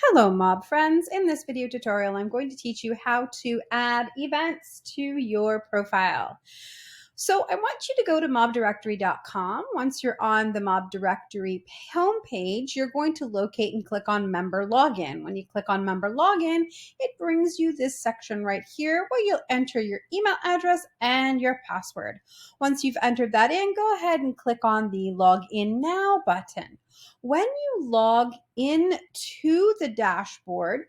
Hello MAWB friends. In this video tutorial, I'm going to teach you how to add events to your profile. So I want you to go to mawbdirectory.com. Once you're on the MAWB directory homepage, you're going to locate and click on member login. When you click on member login, it brings you this section right here where you'll enter your email address and your password. Once you've entered that in, go ahead and click on the login now button. When you log in to the dashboard,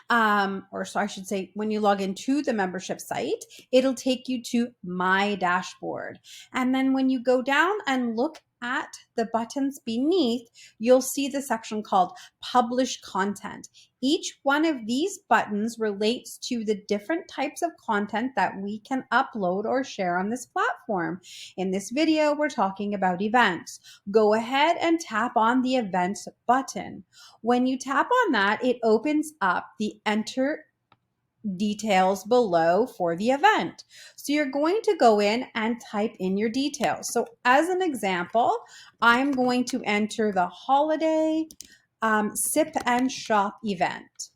I should say, when you log into the membership site, it'll take you to My Dashboard. And then when you go down and look at the buttons beneath, you'll see the section called Publish Content. Each one of these buttons relates to the different types of content that we can upload or share on this platform. In this video, we're talking about events. Go ahead and tap on the Events button. When you tap on that, it opens up the Enter details below for the event. So you're going to go in and type in your details. So as an example, I'm going to enter the holiday sip and shop event.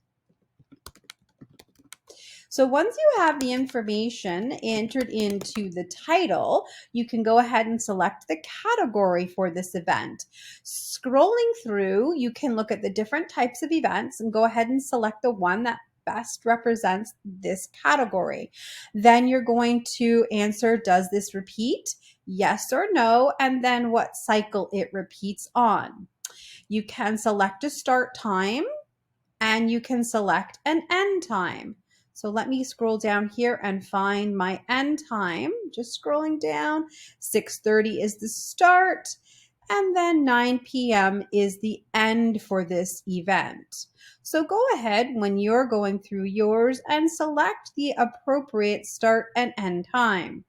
So once you have the information entered into the title, you can go ahead and select the category for this event. Scrolling through, you can look at the different types of events and go ahead and select the one that best represents this category. Then you're going to answer, does this repeat? Yes or no, and then what cycle it repeats on. You can select a start time and you can select an end time. So let me scroll down here and find my end time. Just scrolling down, 6:30 is the start, and then 9 p.m. is the end for this event. So go ahead when you're going through yours and select the appropriate start and end time.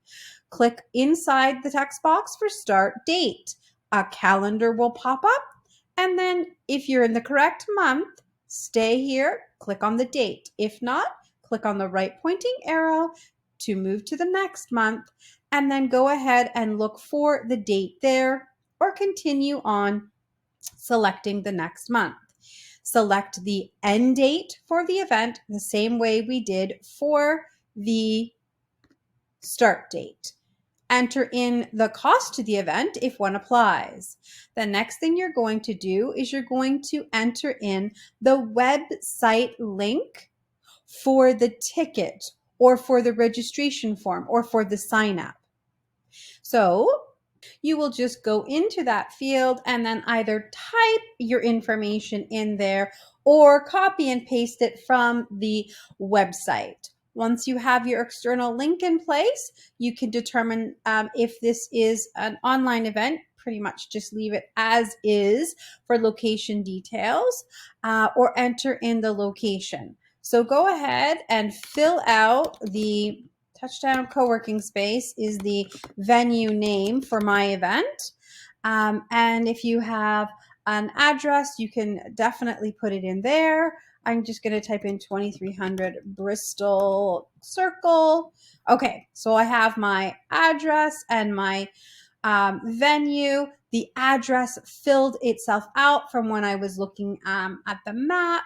Click inside the text box for start date. A calendar will pop up, and then if you're in the correct month, stay here, click on the date. If not, click on the right pointing arrow to move to the next month, and then go ahead and look for the date there or continue on selecting the next month. Select the end date for the event the same way we did for the start date. Enter in the cost to the event if one applies. The next thing you're going to do is you're going to enter in the website link for the ticket or for the registration form or for the sign up. So you will just go into that field and then either type your information in there or copy and paste it from the website. Once you have your external link in place, you can determine if this is an online event. Pretty much just leave it as is for location details or enter in the location. So go ahead and fill out the Touchdown Co-working Space is the venue name for my event. And if you have an address, you can definitely put it in there. I'm just going to type in 2300 Bristol Circle. Okay, so I have my address and my venue. The address filled itself out from when I was looking at the map.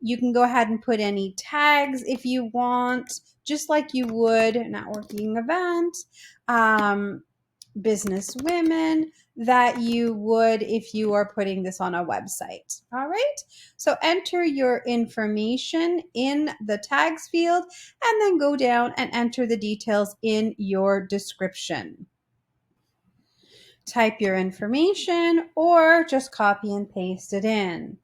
You can go ahead and put any tags if you want, just like you would networking event, business women, that you would if you are putting this on a website. All right. So enter your information in the tags field and then go down and enter the details in your description. Type your information or just copy and paste it in.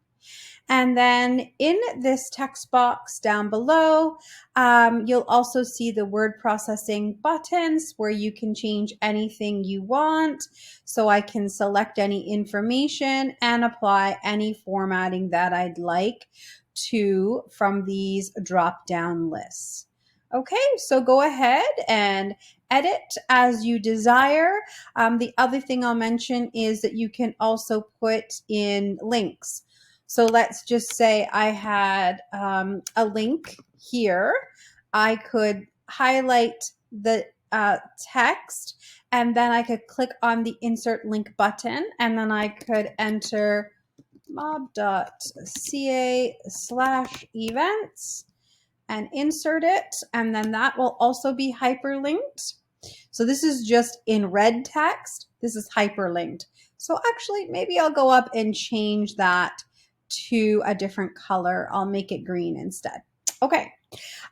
And then in this text box down below, you'll also see the word processing buttons where you can change anything you want. So I can select any information and apply any formatting that I'd like to from these drop-down lists. Okay, so go ahead and edit as you desire. The other thing I'll mention is that you can also put in links. So let's just say I had a link here. I could highlight the text and then I could click on the insert link button and then I could enter mawb.ca/events and insert it. And then that will also be hyperlinked. So this is just in red text. This is hyperlinked. So actually, maybe I'll go up and change that to a different color. I'll make it green instead. Okay.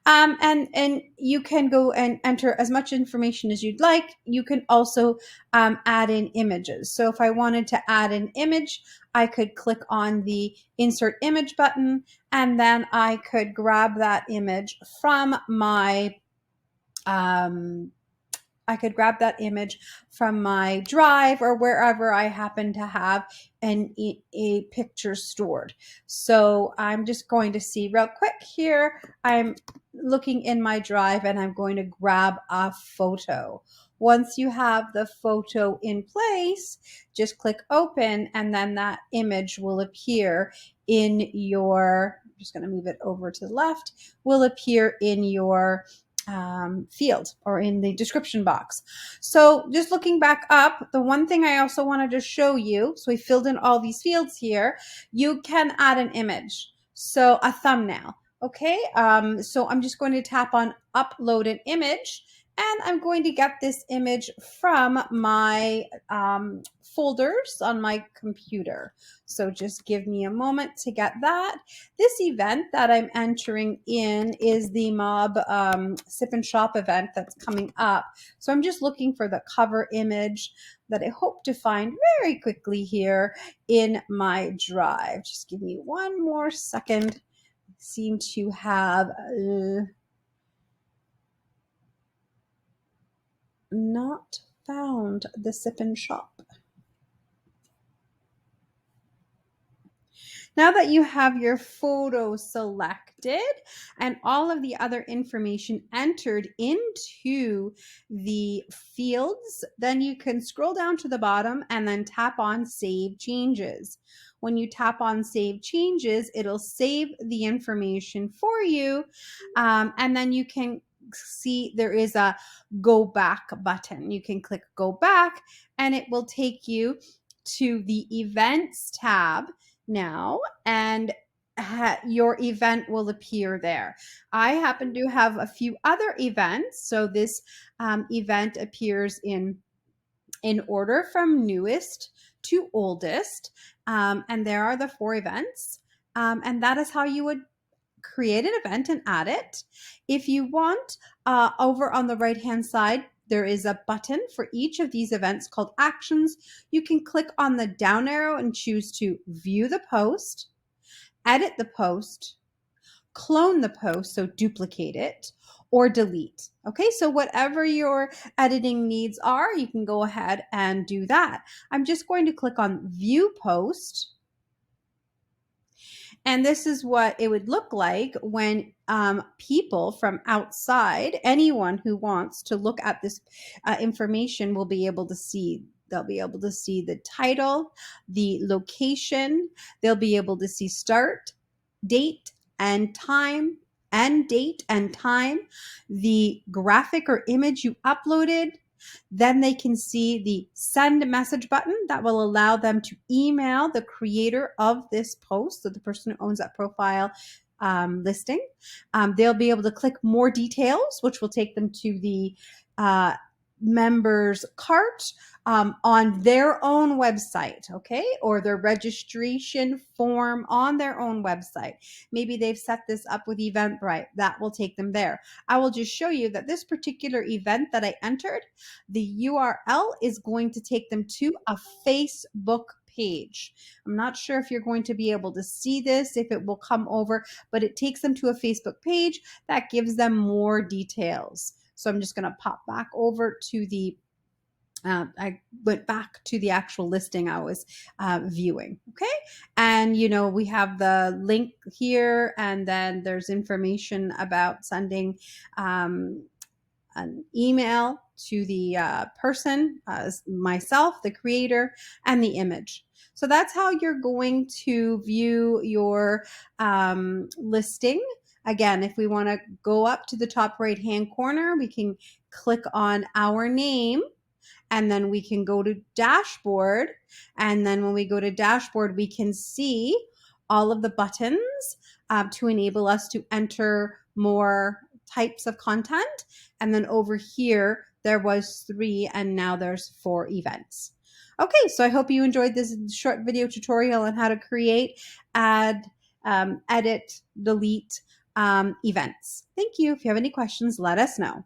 And you can go and enter as much information as you'd like. You can also add in images. So if I wanted to add an image, I could click on the insert image button, and then I could grab that image from my drive or wherever I happen to have a picture stored. So I'm just going to see real quick here. I'm looking in my drive and I'm going to grab a photo. Once you have the photo in place, just click open, and then that image will appear in your, I'm just going to move it over to the left, will appear in your field or in the description box. So just looking back up, the one thing I also wanted to show you, so we filled in all these fields here, you can add an image, so a thumbnail. Okay, so I'm just going to tap on upload an image, and I'm going to get this image from my folders on my computer. So just give me a moment to get that. This event that I'm entering in is the MAWB Sip and Shop event that's coming up. So I'm just looking for the cover image that I hope to find very quickly here in my drive. Just give me one more second. I seem to have not found the Sip and Shop. Now that you have your photo selected and all of the other information entered into the fields, then you can scroll down to the bottom and then tap on Save Changes. When you tap on Save Changes, it'll save the information for you, and then you can see there is a Go Back button. You can click Go Back, and it will take you to the Events tab now, and your event will appear there. I happen to have a few other events, so this event appears in order from newest to oldest, and there are the 4 events, and that is how you would create an event and add it. If you want, over on the right hand side, there is a button for each of these events called Actions. You can click on the down arrow and choose to view the post, edit the post, clone the post, so duplicate it, or delete. Okay, so whatever your editing needs are, you can go ahead and do that. I'm just going to click on View Post. And this is what it would look like when people from outside, anyone who wants to look at this information will be able to see. They'll be able to see the title, the location. They'll be able to see start, date, and time, and date and time, the graphic or image you uploaded. Then they can see the send message button that will allow them to email the creator of this post, so the person who owns that profile listing. They'll be able to click more details, which will take them to the members cart on their own website, okay, or their registration form on their own website. Maybe they've set this up with Eventbrite. That will take them there. I will just show you that this particular event that I entered, the URL is going to take them to a Facebook page. I'm not sure if you're going to be able to see this, if it will come over, but it takes them to a Facebook page that gives them more details. So I'm just going to pop back over to the I went back to the actual listing I was viewing. Okay. And, we have the link here, and then there's information about sending an email to the person, myself, the creator, and the image. So that's how you're going to view your listing. Again, if we want to go up to the top right hand corner, we can click on our name. and then we can go to dashboard. And then when we go to dashboard, we can see all of the buttons to enable us to enter more types of content. And then over here, there was 3 and now there's 4 events. Okay, so I hope you enjoyed this short video tutorial on how to create, add, edit, delete events. Thank you. If you have any questions, let us know.